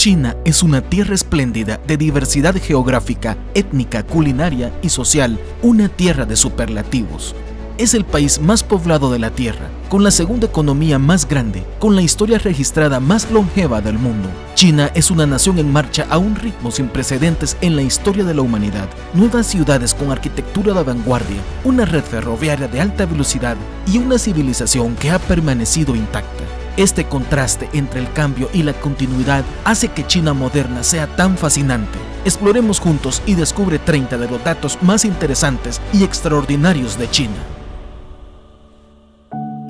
China es una tierra espléndida de diversidad geográfica, étnica, culinaria y social, una tierra de superlativos. Es el país más poblado de la Tierra, con la segunda economía más grande, con la historia registrada más longeva del mundo. China es una nación en marcha a un ritmo sin precedentes en la historia de la humanidad. Nuevas ciudades con arquitectura de vanguardia, una red ferroviaria de alta velocidad y una civilización que ha permanecido intacta. Este contraste entre el cambio y la continuidad hace que China moderna sea tan fascinante. Exploremos juntos y descubre 30 de los datos más interesantes y extraordinarios de China.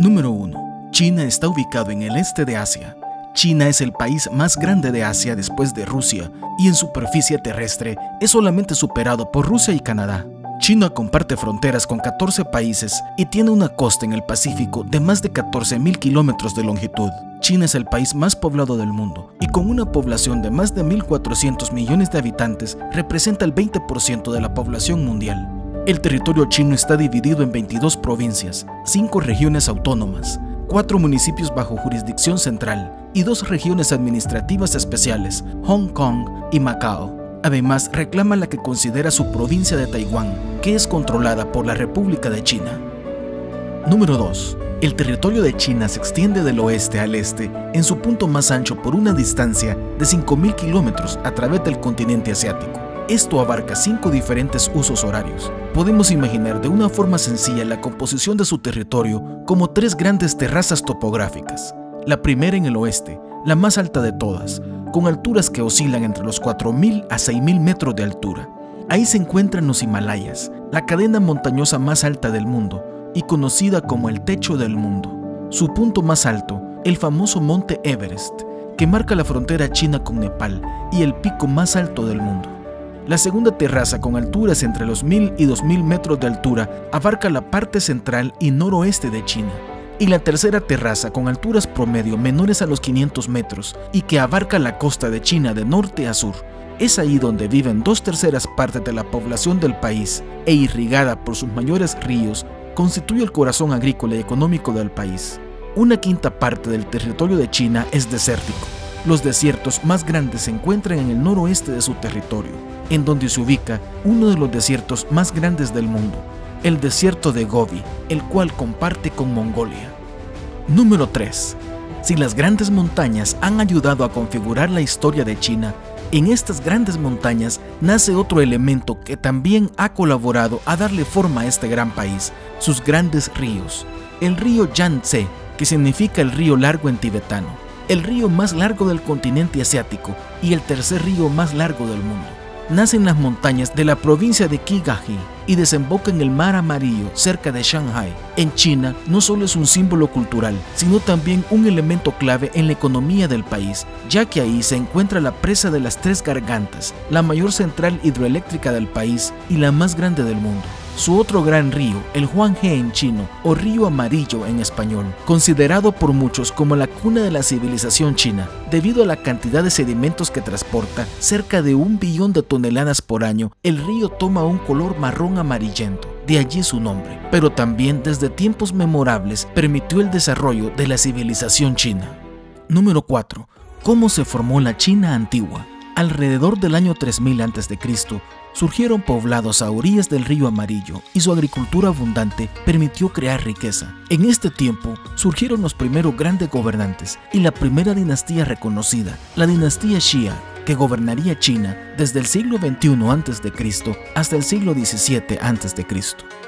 Número 1. China está ubicado en el este de Asia. China es el país más grande de Asia después de Rusia y en superficie terrestre es solamente superado por Rusia y Canadá. China comparte fronteras con 14 países y tiene una costa en el Pacífico de más de 14.000 kilómetros de longitud. China es el país más poblado del mundo y con una población de más de 1.400 millones de habitantes representa el 20% de la población mundial. El territorio chino está dividido en 22 provincias, 5 regiones autónomas, 4 municipios bajo jurisdicción central y 2 regiones administrativas especiales, Hong Kong y Macao. Además, reclama la que considera su provincia de Taiwán, que es controlada por la República de China. Número 2. El territorio de China se extiende del oeste al este en su punto más ancho por una distancia de 5.000 kilómetros a través del continente asiático. Esto abarca 5 diferentes usos horarios. Podemos imaginar de una forma sencilla la composición de su territorio como 3 grandes terrazas topográficas. La primera en el oeste, la más alta de todas, con alturas que oscilan entre los 4.000 a 6.000 metros de altura. Ahí se encuentran los Himalayas, la cadena montañosa más alta del mundo y conocida como el techo del mundo. Su punto más alto, el famoso monte Everest, que marca la frontera china con Nepal y el pico más alto del mundo. La segunda terraza, con alturas entre los 1.000 y 2.000 metros de altura, abarca la parte central y noroeste de China. Y la tercera terraza, con alturas promedio menores a los 500 metros y que abarca la costa de China de norte a sur. Es ahí donde viven 2/3 partes de la población del país e irrigada por sus mayores ríos, constituye el corazón agrícola y económico del país. Una quinta parte del territorio de China es desértico. Los desiertos más grandes se encuentran en el noroeste de su territorio, en donde se ubica uno de los desiertos más grandes del mundo, el desierto de Gobi, el cual comparte con Mongolia. Número 3. Si las grandes montañas han ayudado a configurar la historia de China, en estas grandes montañas nace otro elemento que también ha colaborado a darle forma a este gran país, sus grandes ríos. El río Yangtze, que significa el río largo en tibetano, el río más largo del continente asiático y el tercer río más largo del mundo. Nace en las montañas de la provincia de Qinghai y desemboca en el Mar Amarillo cerca de Shanghái. En China no solo es un símbolo cultural, sino también un elemento clave en la economía del país, ya que ahí se encuentra la presa de las Tres Gargantas, la mayor central hidroeléctrica del país y la más grande del mundo. Su otro gran río, el Huanghe en chino, o Río Amarillo en español, considerado por muchos como la cuna de la civilización china, debido a la cantidad de sedimentos que transporta, cerca de 1 billón de toneladas por año, el río toma un color marrón amarillento, de allí su nombre, pero también desde tiempos memorables permitió el desarrollo de la civilización china. Número 4. ¿Cómo se formó la China antigua? Alrededor del año 3000 a.C., surgieron poblados a orillas del río Amarillo y su agricultura abundante permitió crear riqueza. En este tiempo surgieron los primeros grandes gobernantes y la primera dinastía reconocida, la dinastía Xia, que gobernaría China desde el siglo XXI a.C. hasta el siglo XVII a.C.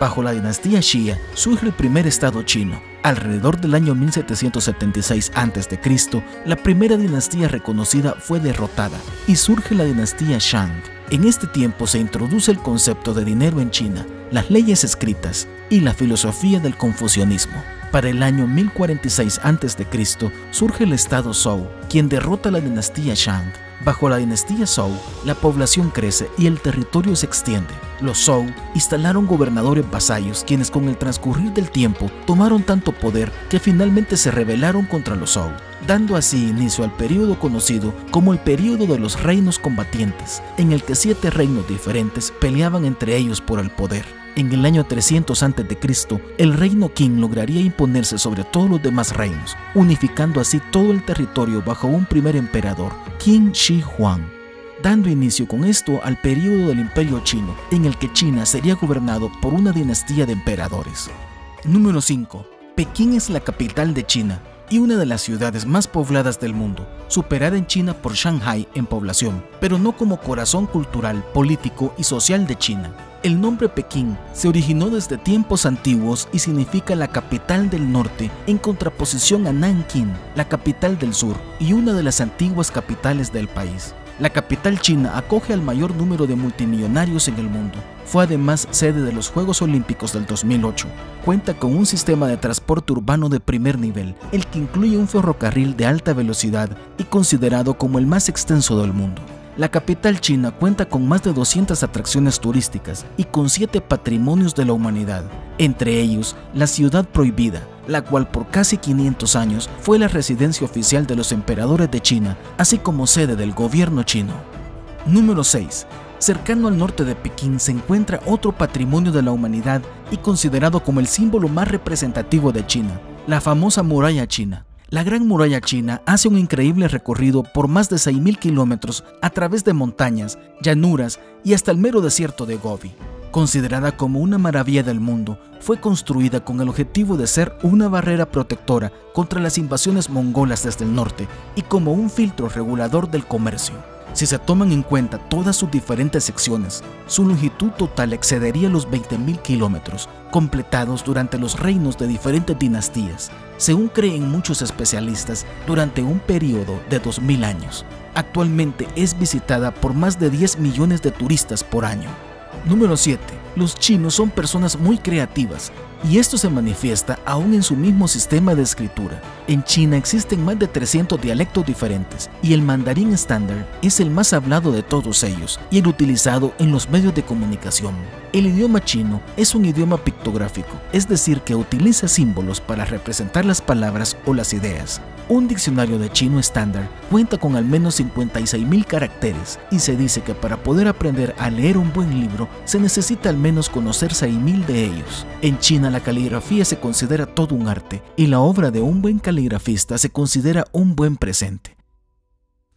Bajo la dinastía Xia surge el primer estado chino. Alrededor del año 1776 a.C., la primera dinastía reconocida fue derrotada y surge la dinastía Shang. En este tiempo se introduce el concepto de dinero en China, las leyes escritas y la filosofía del confucianismo. Para el año 1046 a.C. surge el estado Zhou, quien derrota a la dinastía Shang. Bajo la dinastía Zhou, la población crece y el territorio se extiende. Los Zhou instalaron gobernadores vasallos, quienes con el transcurrir del tiempo tomaron tanto poder que finalmente se rebelaron contra los Zhou, dando así inicio al periodo conocido como el periodo de los reinos combatientes, en el que 7 reinos diferentes peleaban entre ellos por el poder. En el año 300 a.C., el reino Qin lograría imponerse sobre todos los demás reinos, unificando así todo el territorio bajo un primer emperador, Qin Shi Huang, dando inicio con esto al período del Imperio Chino, en el que China sería gobernado por una dinastía de emperadores. Número 5. Pekín es la capital de China y una de las ciudades más pobladas del mundo, superada en China por Shanghái en población, pero no como corazón cultural, político y social de China. El nombre Pekín se originó desde tiempos antiguos y significa la capital del norte, en contraposición a Nankín, la capital del sur y una de las antiguas capitales del país. La capital china acoge al mayor número de multimillonarios en el mundo. Fue además sede de los Juegos Olímpicos del 2008. Cuenta con un sistema de transporte urbano de primer nivel, el que incluye un ferrocarril de alta velocidad y considerado como el más extenso del mundo. La capital china cuenta con más de 200 atracciones turísticas y con 7 patrimonios de la humanidad, entre ellos la Ciudad Prohibida, la cual por casi 500 años fue la residencia oficial de los emperadores de China, así como sede del gobierno chino. Número 6. Cercano al norte de Pekín se encuentra otro patrimonio de la humanidad y considerado como el símbolo más representativo de China, la famosa Muralla China. La Gran Muralla China hace un increíble recorrido por más de 6.000 kilómetros a través de montañas, llanuras y hasta el mero desierto de Gobi. Considerada como una maravilla del mundo, fue construida con el objetivo de ser una barrera protectora contra las invasiones mongolas desde el norte y como un filtro regulador del comercio. Si se toman en cuenta todas sus diferentes secciones, su longitud total excedería los 20.000 kilómetros, completados durante los reinos de diferentes dinastías, según creen muchos especialistas, durante un periodo de 2000 años. Actualmente es visitada por más de 10 millones de turistas por año. Número 7. Los chinos son personas muy creativas y esto se manifiesta aún en su mismo sistema de escritura. En China existen más de 300 dialectos diferentes y el mandarín estándar es el más hablado de todos ellos y el utilizado en los medios de comunicación. El idioma chino es un idioma pictográfico, es decir, que utiliza símbolos para representar las palabras o las ideas. Un diccionario de chino estándar cuenta con al menos 56.000 caracteres y se dice que para poder aprender a leer un buen libro se necesita al menos conocer 6.000 de ellos. En China la caligrafía se considera todo un arte y la obra de un buen caligrafista se considera un buen presente.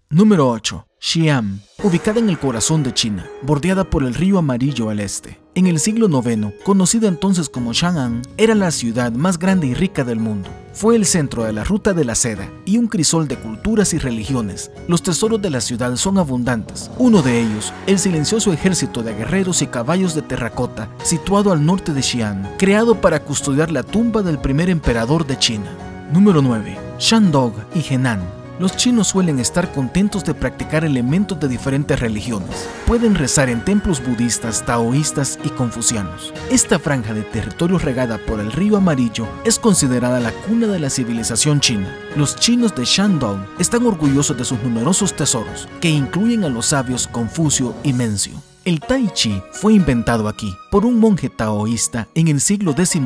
Número 8. Xi'an, ubicada en el corazón de China, bordeada por el río Amarillo al este. En el siglo IX, conocida entonces como Chang'an, era la ciudad más grande y rica del mundo. Fue el centro de la Ruta de la Seda y un crisol de culturas y religiones. Los tesoros de la ciudad son abundantes. Uno de ellos, el silencioso ejército de guerreros y caballos de terracota, situado al norte de Xi'an, creado para custodiar la tumba del primer emperador de China. Número 9. Shandong y Henan. Los chinos suelen estar contentos de practicar elementos de diferentes religiones. Pueden rezar en templos budistas, taoístas y confucianos. Esta franja de territorio regada por el río Amarillo es considerada la cuna de la civilización china. Los chinos de Shandong están orgullosos de sus numerosos tesoros, que incluyen a los sabios Confucio y Mencio. El Tai Chi fue inventado aquí por un monje taoísta en el siglo XII.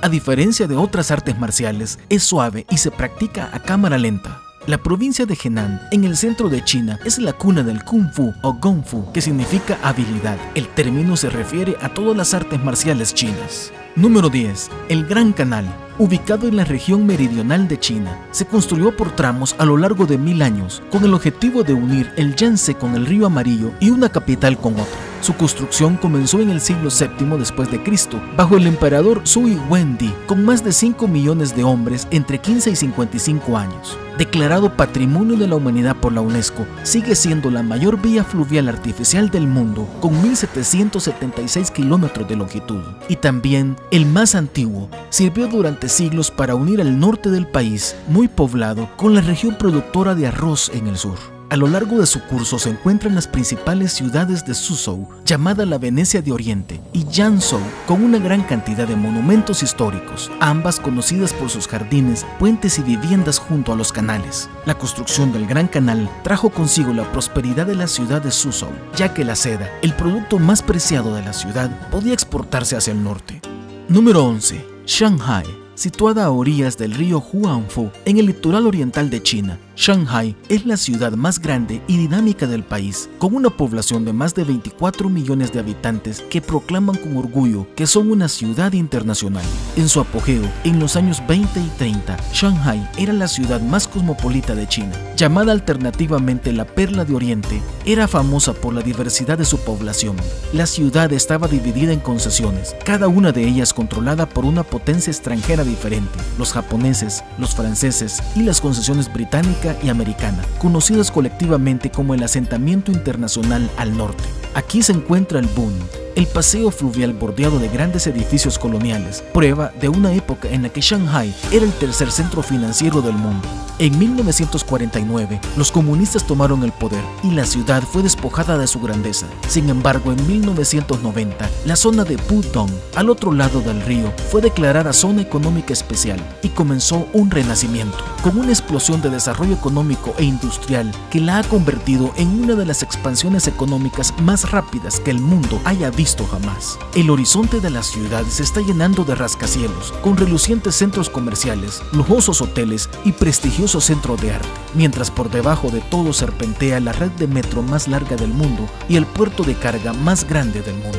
A diferencia de otras artes marciales, es suave y se practica a cámara lenta. La provincia de Henan, en el centro de China, es la cuna del Kung Fu o Gong Fu, que significa habilidad. El término se refiere a todas las artes marciales chinas. Número 10. El Gran Canal. Ubicado en la región meridional de China, se construyó por tramos a lo largo de 1000 años, con el objetivo de unir el Yangtze con el río Amarillo y una capital con otra. Su construcción comenzó en el siglo VII después de Cristo, bajo el emperador Sui Wendi, con más de 5 millones de hombres entre 15 y 55 años. Declarado Patrimonio de la Humanidad por la UNESCO, sigue siendo la mayor vía fluvial artificial del mundo, con 1.776 kilómetros de longitud. Y también el más antiguo, sirvió durante siglos para unir al norte del país, muy poblado, con la región productora de arroz en el sur. A lo largo de su curso se encuentran las principales ciudades de Suzhou, llamada la Venecia de Oriente, y Jiangsu, con una gran cantidad de monumentos históricos, ambas conocidas por sus jardines, puentes y viviendas junto a los canales. La construcción del Gran Canal trajo consigo la prosperidad de la ciudad de Suzhou, ya que la seda, el producto más preciado de la ciudad, podía exportarse hacia el norte. Número 11. Shanghái. Situada a orillas del río Huangpu, en el litoral oriental de China, Shanghái es la ciudad más grande y dinámica del país, con una población de más de 24 millones de habitantes que proclaman con orgullo que son una ciudad internacional. En su apogeo, en los años 20 y 30, Shanghái era la ciudad más cosmopolita de China. Llamada alternativamente la Perla de Oriente, era famosa por la diversidad de su población. La ciudad estaba dividida en concesiones, cada una de ellas controlada por una potencia extranjera diferente: los japoneses, los franceses y las concesiones británica y americana, conocidas colectivamente como el asentamiento internacional al norte. Aquí se encuentra el Bund, el paseo fluvial bordeado de grandes edificios coloniales, prueba de una época en la que Shanghái era el tercer centro financiero del mundo. En 1949, los comunistas tomaron el poder y la ciudad fue despojada de su grandeza. Sin embargo, en 1990, la zona de Pudong, al otro lado del río, fue declarada zona económica especial y comenzó un renacimiento, con una explosión de desarrollo económico e industrial que la ha convertido en una de las expansiones económicas más rápidas que el mundo haya visto jamás. El horizonte de la ciudad se está llenando de rascacielos, con relucientes centros comerciales, lujosos hoteles y prestigiosos centros de arte, mientras por debajo de todo serpentea la red de metro más larga del mundo y el puerto de carga más grande del mundo.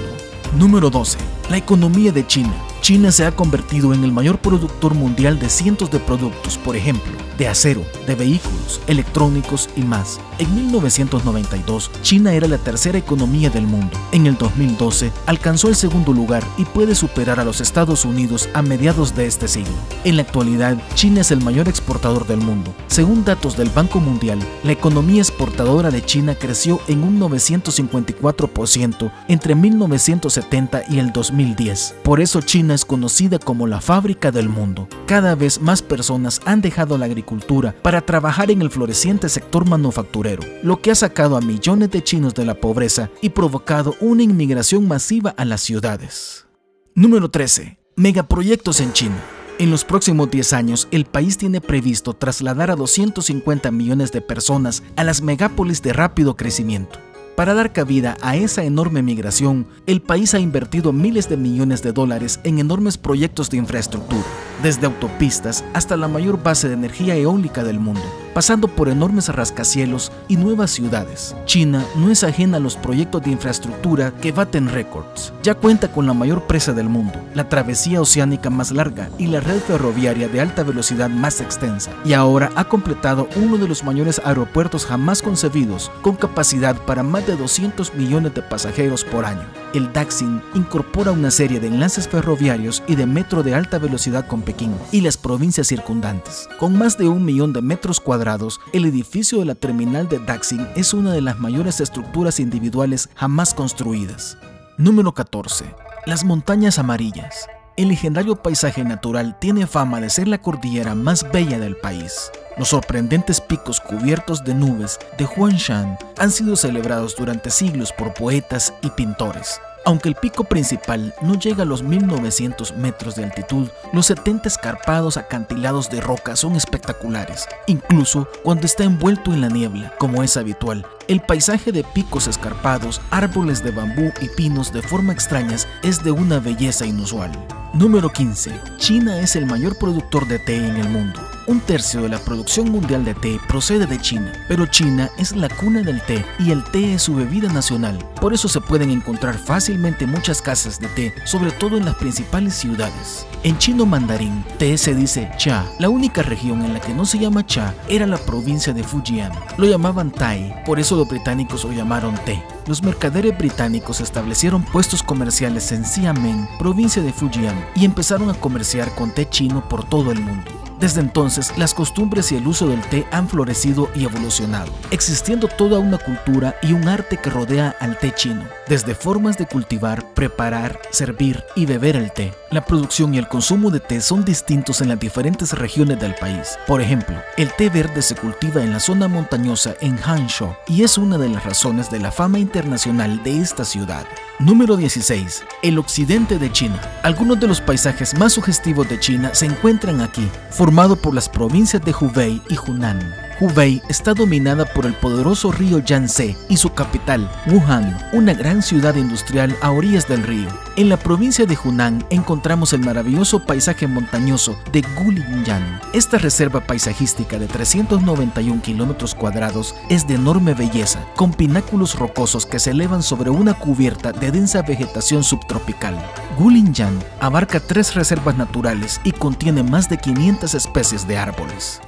Número 12. La economía de China. China se ha convertido en el mayor productor mundial de cientos de productos, por ejemplo, de acero, de vehículos, electrónicos y más. En 1992, China era la tercera economía del mundo. En el 2012, alcanzó el segundo lugar y puede superar a los Estados Unidos a mediados de este siglo. En la actualidad, China es el mayor exportador del mundo. Según datos del Banco Mundial, la economía exportadora de China creció en un 954% entre 1970 y el 2010. Por eso China es conocida como la fábrica del mundo. Cada vez más personas han dejado la agricultura para trabajar en el floreciente sector manufacturero, lo que ha sacado a millones de chinos de la pobreza y provocado una inmigración masiva a las ciudades. Número 13. Megaproyectos en China. En los próximos 10 años, el país tiene previsto trasladar a 250 millones de personas a las megápolis de rápido crecimiento. Para dar cabida a esa enorme migración, el país ha invertido miles de millones de dólares en enormes proyectos de infraestructura, desde autopistas hasta la mayor base de energía eólica del mundo, pasando por enormes rascacielos y nuevas ciudades. China no es ajena a los proyectos de infraestructura que baten récords. Ya cuenta con la mayor presa del mundo, la travesía oceánica más larga y la red ferroviaria de alta velocidad más extensa, y ahora ha completado uno de los mayores aeropuertos jamás concebidos, con capacidad para más de 200 millones de pasajeros por año. El Daxing incorpora una serie de enlaces ferroviarios y de metro de alta velocidad con Pekín y las provincias circundantes. Con más de 1 millón de metros cuadrados, el edificio de la terminal de Daxing es una de las mayores estructuras individuales jamás construidas. Número 14. Las montañas amarillas. El legendario paisaje natural tiene fama de ser la cordillera más bella del país. Los sorprendentes picos cubiertos de nubes de Huangshan han sido celebrados durante siglos por poetas y pintores. Aunque el pico principal no llega a los 1900 metros de altitud, los 70 escarpados acantilados de roca son espectaculares, incluso cuando está envuelto en la niebla, como es habitual. El paisaje de picos escarpados, árboles de bambú y pinos de forma extrañas es de una belleza inusual. Número 15. China es el mayor productor de té en el mundo. 1/3 de la producción mundial de té procede de China, pero China es la cuna del té y el té es su bebida nacional. Por eso se pueden encontrar fácilmente muchas casas de té, sobre todo en las principales ciudades. En chino mandarín, té se dice cha. La única región en la que no se llama cha era la provincia de Fujian. Lo llamaban tai, por eso los británicos lo llamaron té. Los mercaderes británicos establecieron puestos comerciales en Xiamen, provincia de Fujian, y empezaron a comerciar con té chino por todo el mundo. Desde entonces, las costumbres y el uso del té han florecido y evolucionado, existiendo toda una cultura y un arte que rodea al té chino, desde formas de cultivar, preparar, servir y beber el té. La producción y el consumo de té son distintos en las diferentes regiones del país. Por ejemplo, el té verde se cultiva en la zona montañosa en Hangzhou y es una de las razones de la fama internacional de esta ciudad. Número 16. El occidente de China. Algunos de los paisajes más sugestivos de China se encuentran aquí, formado por las provincias de Hubei y Hunan. Hubei está dominada por el poderoso río Yangtze y su capital, Wuhan, una gran ciudad industrial a orillas del río. En la provincia de Hunan encontramos el maravilloso paisaje montañoso de Gulingyang. Esta reserva paisajística de 391 kilómetros cuadrados es de enorme belleza, con pináculos rocosos que se elevan sobre una cubierta de densa vegetación subtropical. Gulingyang abarca 3 reservas naturales y contiene más de 500 especies de árboles.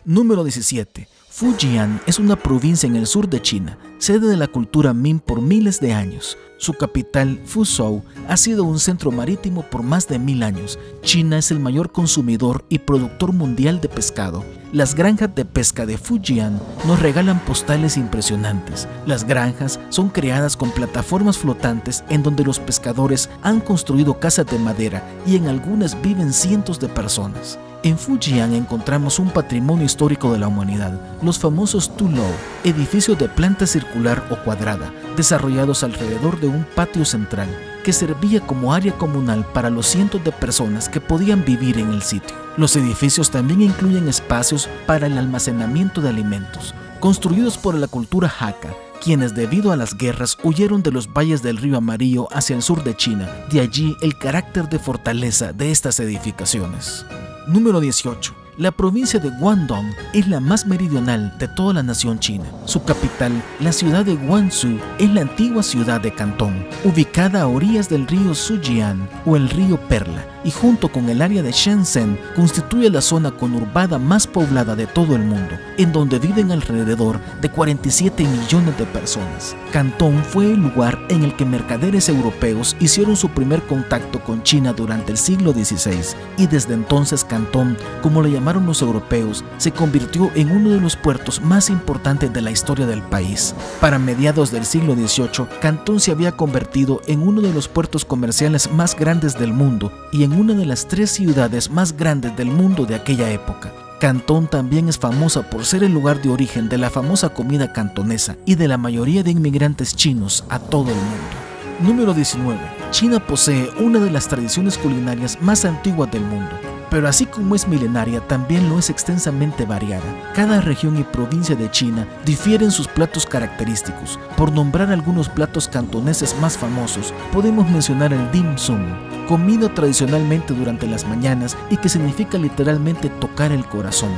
Número 17. Fujian es una provincia en el sur de China, sede de la cultura Min por miles de años. Su capital, Fuzhou, ha sido un centro marítimo por más de 1000 años. China es el mayor consumidor y productor mundial de pescado. Las granjas de pesca de Fujian nos regalan postales impresionantes. Las granjas son creadas con plataformas flotantes en donde los pescadores han construido casas de madera y en algunas viven cientos de personas. En Fujian encontramos un patrimonio histórico de la humanidad, los famosos Tulou, edificios de planta circular o cuadrada, desarrollados alrededor de un patio central, que servía como área comunal para los cientos de personas que podían vivir en el sitio. Los edificios también incluyen espacios para el almacenamiento de alimentos, construidos por la cultura Hakka, quienes debido a las guerras huyeron de los valles del río Amarillo hacia el sur de China, de allí el carácter de fortaleza de estas edificaciones. Número 18. La provincia de Guangdong es la más meridional de toda la nación china. Su capital, la ciudad de Guangzhou, es la antigua ciudad de Cantón, ubicada a orillas del río Sujian o el río Perla, y junto con el área de Shenzhen constituye la zona conurbada más poblada de todo el mundo, en donde viven alrededor de 47 millones de personas. Cantón fue el lugar en el que mercaderes europeos hicieron su primer contacto con China durante el siglo XVI, y desde entonces Cantón, como lo llamaron los europeos, se convirtió en uno de los puertos más importantes de la historia del país. Para mediados del siglo XVIII, Cantón se había convertido en uno de los puertos comerciales más grandes del mundo y en una de las 3 ciudades más grandes del mundo de aquella época. Cantón también es famosa por ser el lugar de origen de la famosa comida cantonesa y de la mayoría de inmigrantes chinos a todo el mundo. Número 19. China posee una de las tradiciones culinarias más antiguas del mundo, pero así como es milenaria, también lo es extensamente variada. Cada región y provincia de China difieren sus platos característicos. Por nombrar algunos platos cantoneses más famosos, podemos mencionar el dim sum, comida tradicionalmente durante las mañanas y que significa literalmente tocar el corazón,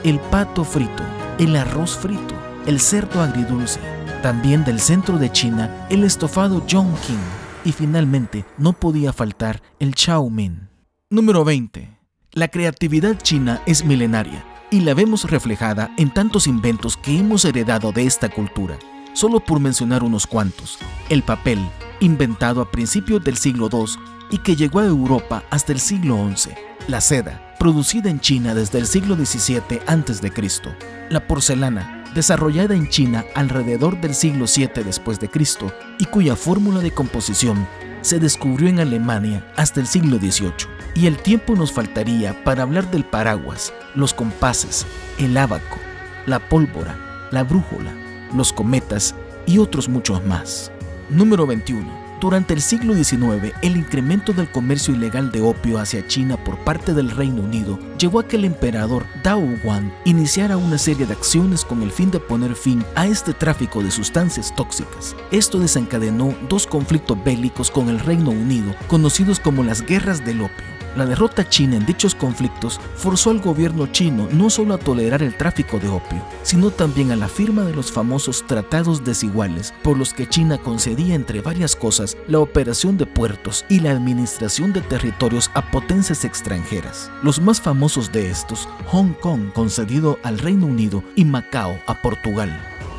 el pato frito, el arroz frito, el cerdo agridulce. También del centro de China, el estofado Zhongqing y finalmente no podía faltar el chow mein. Número 20. La creatividad china es milenaria y la vemos reflejada en tantos inventos que hemos heredado de esta cultura. Solo por mencionar unos cuantos: el papel, inventado a principios del siglo II y que llegó a Europa hasta el siglo XI. La seda, producida en China desde el siglo XVII a.C. La porcelana, desarrollada en China alrededor del siglo VII después de Cristo y cuya fórmula de composición se descubrió en Alemania hasta el siglo XVIII. Y el tiempo nos faltaría para hablar del paraguas, los compases, el ábaco, la pólvora, la brújula, los cometas y otros muchos más. Número 21. Durante el siglo XIX, el incremento del comercio ilegal de opio hacia China por parte del Reino Unido llevó a que el emperador Dao Guan iniciara una serie de acciones con el fin de poner fin a este tráfico de sustancias tóxicas. Esto desencadenó 2 conflictos bélicos con el Reino Unido, conocidos como las Guerras del Opio. La derrota china en dichos conflictos forzó al gobierno chino no solo a tolerar el tráfico de opio, sino también a la firma de los famosos tratados desiguales, por los que China concedía, entre varias cosas, la operación de puertos y la administración de territorios a potencias extranjeras. Los más famosos de estos, Hong Kong, concedido al Reino Unido, y Macao a Portugal.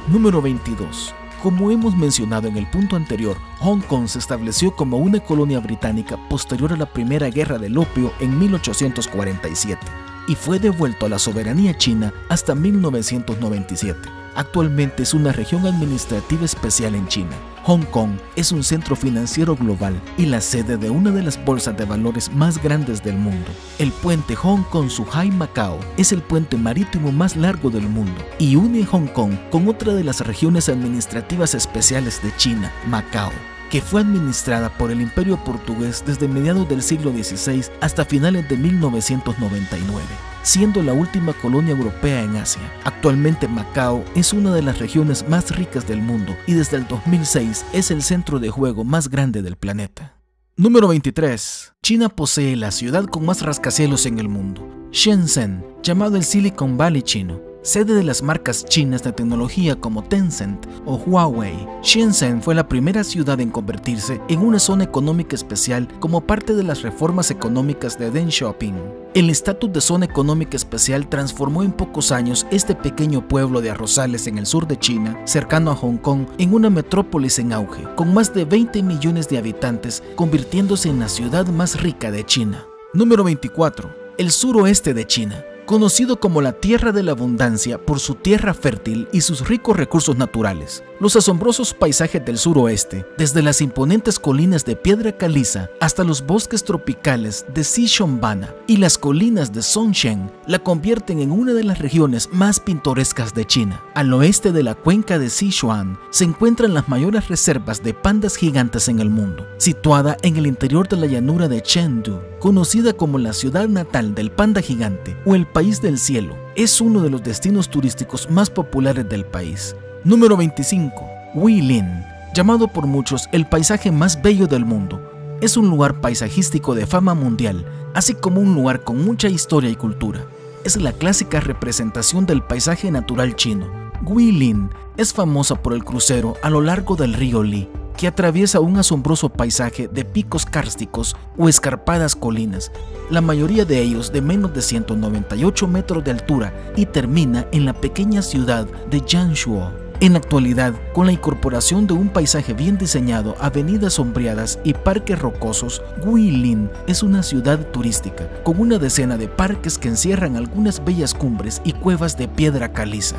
Número 22. Como hemos mencionado en el punto anterior, Hong Kong se estableció como una colonia británica posterior a la Primera Guerra del Opio en 1847 y fue devuelto a la soberanía china hasta 1997. Actualmente es una región administrativa especial en China. Hong Kong es un centro financiero global y la sede de una de las bolsas de valores más grandes del mundo. El puente Hong Kong-Zhuhai-Macao es el puente marítimo más largo del mundo y une Hong Kong con otra de las regiones administrativas especiales de China, Macao. que fue administrada por el Imperio Portugués desde mediados del siglo XVI hasta finales de 1999, siendo la última colonia europea en Asia. Actualmente Macao es una de las regiones más ricas del mundo y desde el 2006 es el centro de juego más grande del planeta. Número 23. China posee la ciudad con más rascacielos en el mundo, Shenzhen, llamado el Silicon Valley chino, sede de las marcas chinas de tecnología como Tencent o Huawei. Shenzhen fue la primera ciudad en convertirse en una zona económica especial como parte de las reformas económicas de Deng Xiaoping. El estatus de zona económica especial transformó en pocos años este pequeño pueblo de arrozales en el sur de China, cercano a Hong Kong, en una metrópolis en auge, con más de 20 millones de habitantes, convirtiéndose en la ciudad más rica de China. Número 24. El suroeste de China. Conocido como la Tierra de la Abundancia por su tierra fértil y sus ricos recursos naturales, los asombrosos paisajes del suroeste, desde las imponentes colinas de piedra caliza hasta los bosques tropicales de Xishuangbanna y las colinas de Songsheng, la convierten en una de las regiones más pintorescas de China. Al oeste de la cuenca de Sichuan se encuentran las mayores reservas de pandas gigantes en el mundo, situada en el interior de la llanura de Chengdu, conocida como la ciudad natal del panda gigante o el país del cielo. Es uno de los destinos turísticos más populares del país. Número 25. Guilin, llamado por muchos el paisaje más bello del mundo. Es un lugar paisajístico de fama mundial, así como un lugar con mucha historia y cultura. Es la clásica representación del paisaje natural chino. Guilin es famosa por el crucero a lo largo del río Li, que atraviesa un asombroso paisaje de picos kársticos o escarpadas colinas, la mayoría de ellos de menos de 198 metros de altura, y termina en la pequeña ciudad de Jiangsu. En la actualidad, con la incorporación de un paisaje bien diseñado, avenidas sombreadas y parques rocosos, Guilin es una ciudad turística, con una decena de parques que encierran algunas bellas cumbres y cuevas de piedra caliza.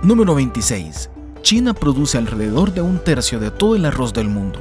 Número 26. China produce alrededor de 1/3 de todo el arroz del mundo.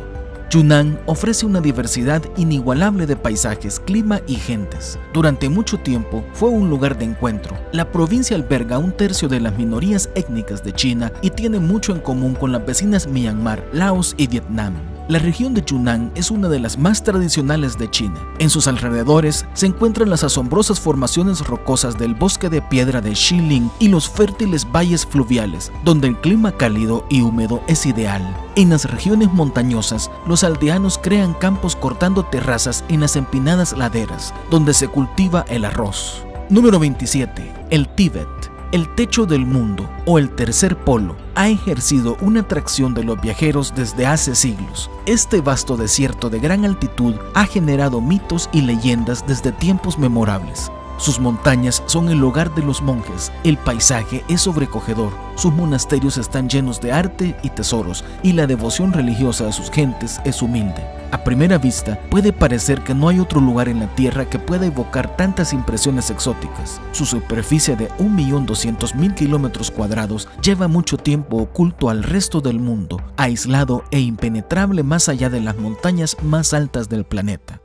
Yunnan ofrece una diversidad inigualable de paisajes, clima y gentes. Durante mucho tiempo fue un lugar de encuentro. La provincia alberga 1/3 de las minorías étnicas de China y tiene mucho en común con las vecinas Myanmar, Laos y Vietnam. La región de Yunnan es una de las más tradicionales de China. En sus alrededores se encuentran las asombrosas formaciones rocosas del bosque de piedra de Xiling y los fértiles valles fluviales, donde el clima cálido y húmedo es ideal. En las regiones montañosas, los aldeanos crean campos cortando terrazas en las empinadas laderas, donde se cultiva el arroz. Número 27. El Tíbet. El techo del mundo, o el tercer polo, ha ejercido una atracción de los viajeros desde hace siglos. Este vasto desierto de gran altitud ha generado mitos y leyendas desde tiempos memorables. Sus montañas son el hogar de los monjes, el paisaje es sobrecogedor, sus monasterios están llenos de arte y tesoros, y la devoción religiosa de sus gentes es humilde. A primera vista, puede parecer que no hay otro lugar en la Tierra que pueda evocar tantas impresiones exóticas. Su superficie de 1.200.000 kilómetros cuadrados lleva mucho tiempo oculto al resto del mundo, aislado e impenetrable más allá de las montañas más altas del planeta.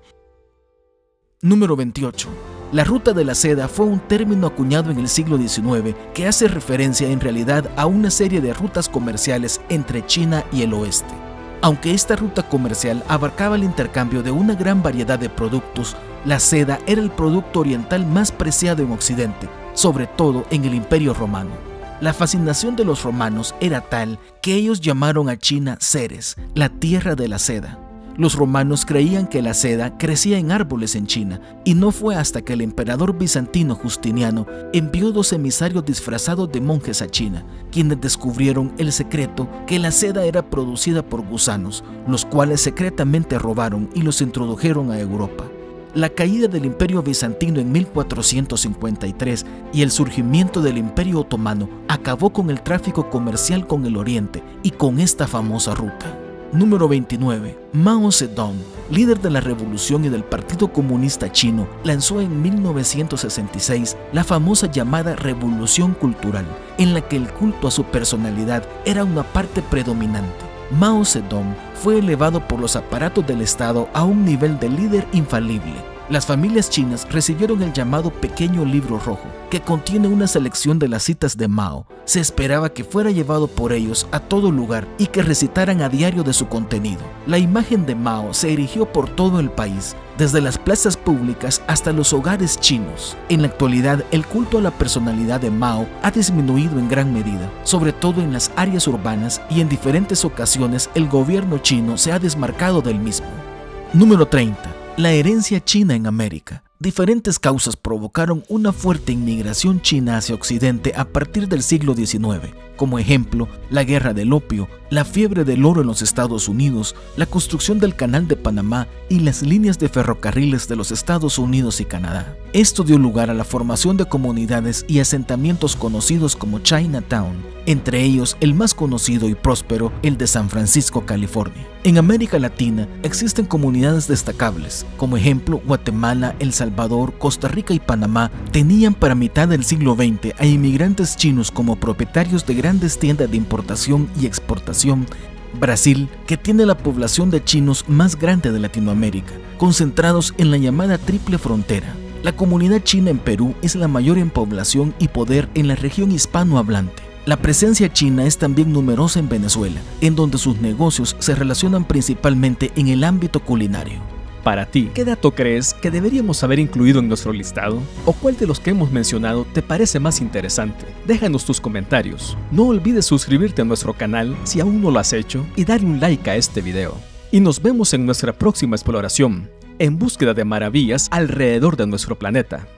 Número 28. La ruta de la seda fue un término acuñado en el siglo XIX que hace referencia en realidad a una serie de rutas comerciales entre China y el oeste. Aunque esta ruta comercial abarcaba el intercambio de una gran variedad de productos, la seda era el producto oriental más preciado en Occidente, sobre todo en el Imperio Romano. La fascinación de los romanos era tal que ellos llamaron a China Ceres, la tierra de la seda. Los romanos creían que la seda crecía en árboles en China, y no fue hasta que el emperador bizantino Justiniano envió 2 emisarios disfrazados de monjes a China, quienes descubrieron el secreto que la seda era producida por gusanos, los cuales secretamente robaron y los introdujeron a Europa. La caída del Imperio Bizantino en 1453 y el surgimiento del Imperio Otomano acabó con el tráfico comercial con el Oriente y con esta famosa ruta. Número 29. Mao Zedong, líder de la revolución y del Partido Comunista Chino, lanzó en 1966 la famosa llamada Revolución Cultural, en la que el culto a su personalidad era una parte predominante. Mao Zedong fue elevado por los aparatos del Estado a un nivel de líder infalible. Las familias chinas recibieron el llamado Pequeño Libro Rojo, que contiene una selección de las citas de Mao. Se esperaba que fuera llevado por ellos a todo lugar y que recitaran a diario de su contenido. La imagen de Mao se erigió por todo el país, desde las plazas públicas hasta los hogares chinos. En la actualidad, el culto a la personalidad de Mao ha disminuido en gran medida, sobre todo en las áreas urbanas, y en diferentes ocasiones el gobierno chino se ha desmarcado del mismo. Número 30. La herencia china en América. Diferentes causas provocaron una fuerte inmigración china hacia Occidente a partir del siglo XIX, como ejemplo, la guerra del opio, la fiebre del oro en los Estados Unidos, la construcción del Canal de Panamá y las líneas de ferrocarriles de los Estados Unidos y Canadá. Esto dio lugar a la formación de comunidades y asentamientos conocidos como Chinatown, entre ellos el más conocido y próspero, el de San Francisco, California. En América Latina existen comunidades destacables, como ejemplo Guatemala, El Salvador, Costa Rica y Panamá tenían para mitad del siglo XX a inmigrantes chinos como propietarios de grandes tiendas de importación y exportación. Brasil, que tiene la población de chinos más grande de Latinoamérica, concentrados en la llamada Triple Frontera. La comunidad china en Perú es la mayor en población y poder en la región hispanohablante. La presencia china es también numerosa en Venezuela, en donde sus negocios se relacionan principalmente en el ámbito culinario. Para ti, ¿qué dato crees que deberíamos haber incluido en nuestro listado? ¿O cuál de los que hemos mencionado te parece más interesante? Déjanos tus comentarios. No olvides suscribirte a nuestro canal si aún no lo has hecho y darle un like a este video. Y nos vemos en nuestra próxima exploración, en búsqueda de maravillas alrededor de nuestro planeta.